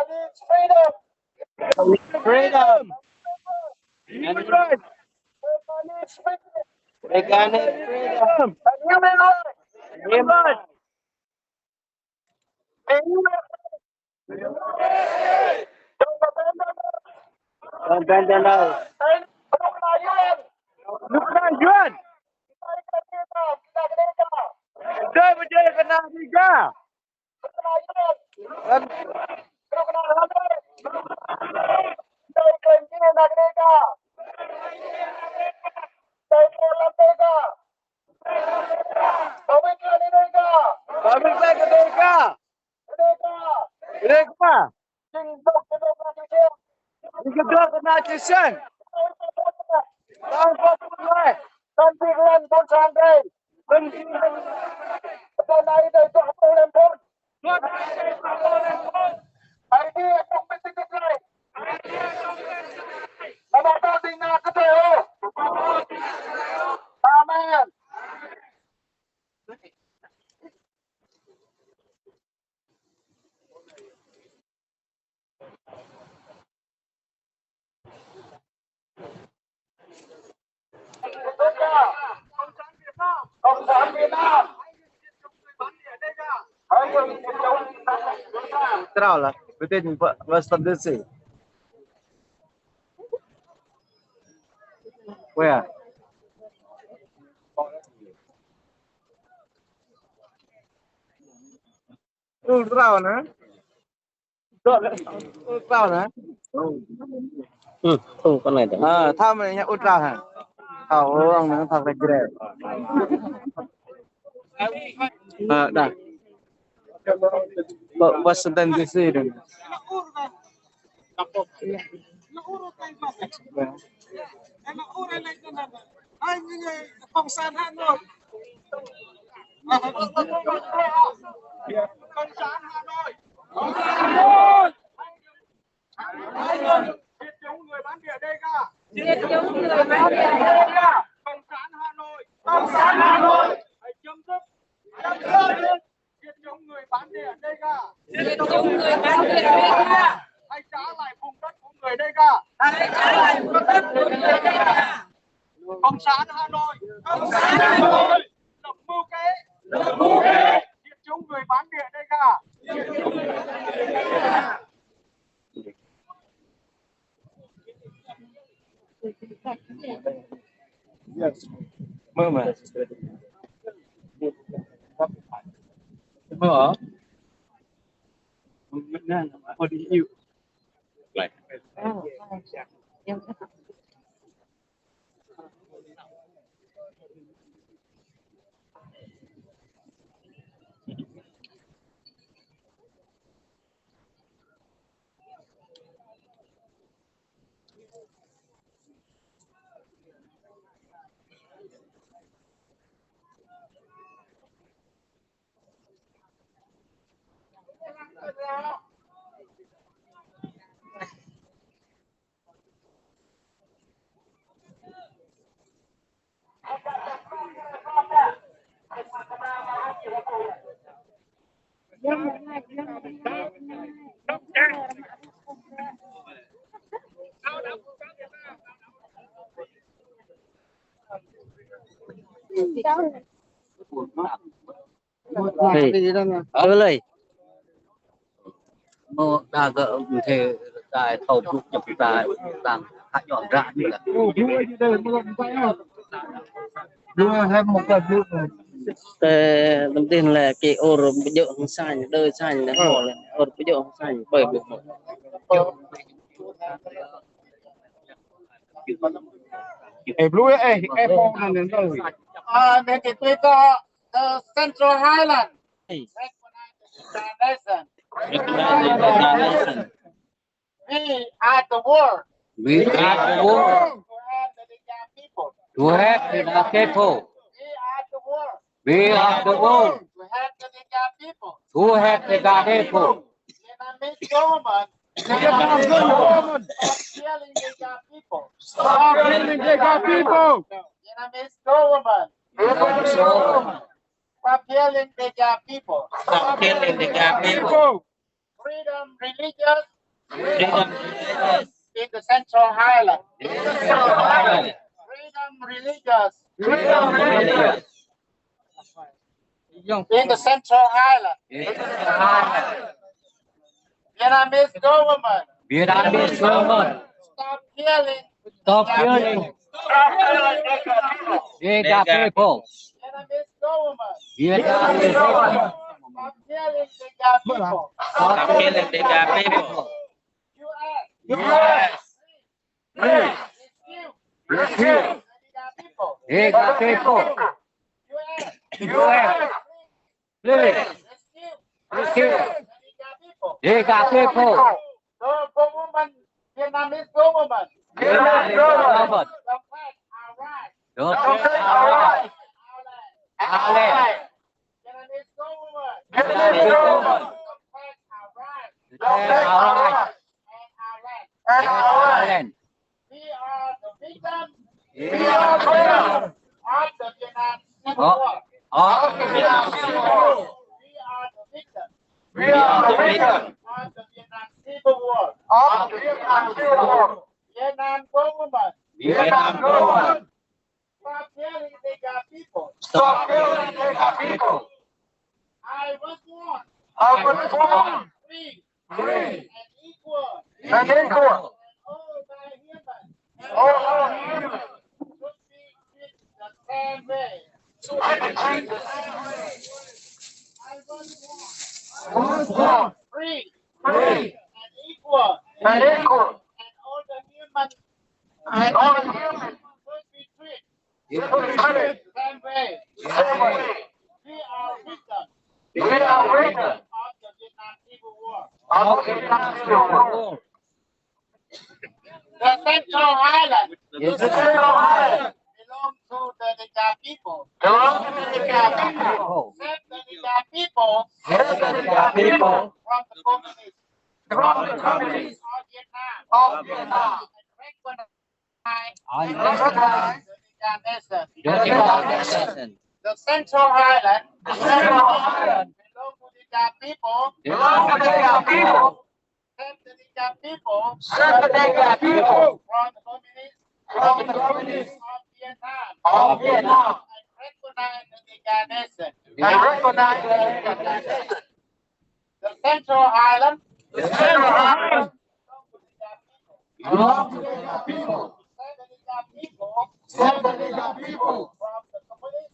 needs freedom. Freedom. Human rights. Mereka needs freedom. And human rights. Human rights. And human rights. Don't bend the nose. Bukan Kita berjaya kena tiga. Kedua kena Jason. Tanpa pulai. Tanpa bulan pun sampai. Betul naik dari tu apa lempur? Hari ini aku mesti kekal. Apa kau tinggal ketemu? Amin. Cộng sản Việt Nam. Terau lah. Betul Western DC. Where? Terau na? Terau na? Con này đấy. Tham này nhá ultra hả? Thảo ông nó thật là kìa. Dah. Washington DC dong. Cộng sản Hà Nội. Cộng sản Hà Nội. Diệt chủng người bán địa đây cả. Diệt chủng người bán địa đây cả. Cộng sản Hà Nội. Cộng sản Hà Nội. Hãy chấm dứt. Diệt chủng người bán địa đây cả. Diệt chủng người bán địa đây cả. Hãy trả lại vùng đất của người đây cả. Hãy trả lại vùng đất của người đây cả. Cộng sản Hà Nội. Cộng sản Hà Nội. Lập mưu kế. Lập mưu kế. Diệt chủng người bán địa đây cả. Diệt chủng người bán địa đây cả. Yes. Mama. Mama. Mana? What do you? Like. Ơi mô đa gỡ thể tại thầu phục nhập tại đang hạ nhọn ra như là đầu tiên là cái ô rồi bây giờ không sai đời sai là họ là ô bây giờ không sai bởi vì Blue phone này đến rồi. Nên cái tôi có Central Highland. We are the world. we are the world To have the to have the people. We are the world. We are the world To have the people. to have the people. Vietnamese government. Vietnamese government. Stop killing the people. Stop killing the people. Vietnamese government. Stop killing the people. Stop killing the people. Freedom religious Freedom in the Central Highland. religious. Freedom religious Religious. in the Central Highland. Vietnamese government. Vietnamese government. Stop killing. Stop killing Vietnamese the people. government. Vietnamese government. Stop killing the people. Stop killing the people. U.S. Rescue the people. U.S. Please rescue the people. The government, Vietnamese government. Vietnamese government. The fact our right. Our land. Vietnamese government. Vietnamese government. The fact our right. And our land. We are the victims. We are freedom of the Vietnam Civil War. Of We are the victims. We are the victims of the Vietnam Civil War. Vietnam government. Vietnam government. Stop killing the people. Stop killing the people. I was born. Free. Free. And equal. And equal. All our humans should be treated the same way. I was born free and equal. And all the humans should be treated the same way. We are victims of the Vietnam Civil War. The Central Highland belongs to the Nika people. Save the Nika people from the communists of Vietnam. And recognize the Nika nation. The Central Highland belongs to the Nika people. Save the Nika people from the communists of Vietnam. And recognize the Nika nation. The Central Highland belongs to the Nika people. Save the Nika people from the communists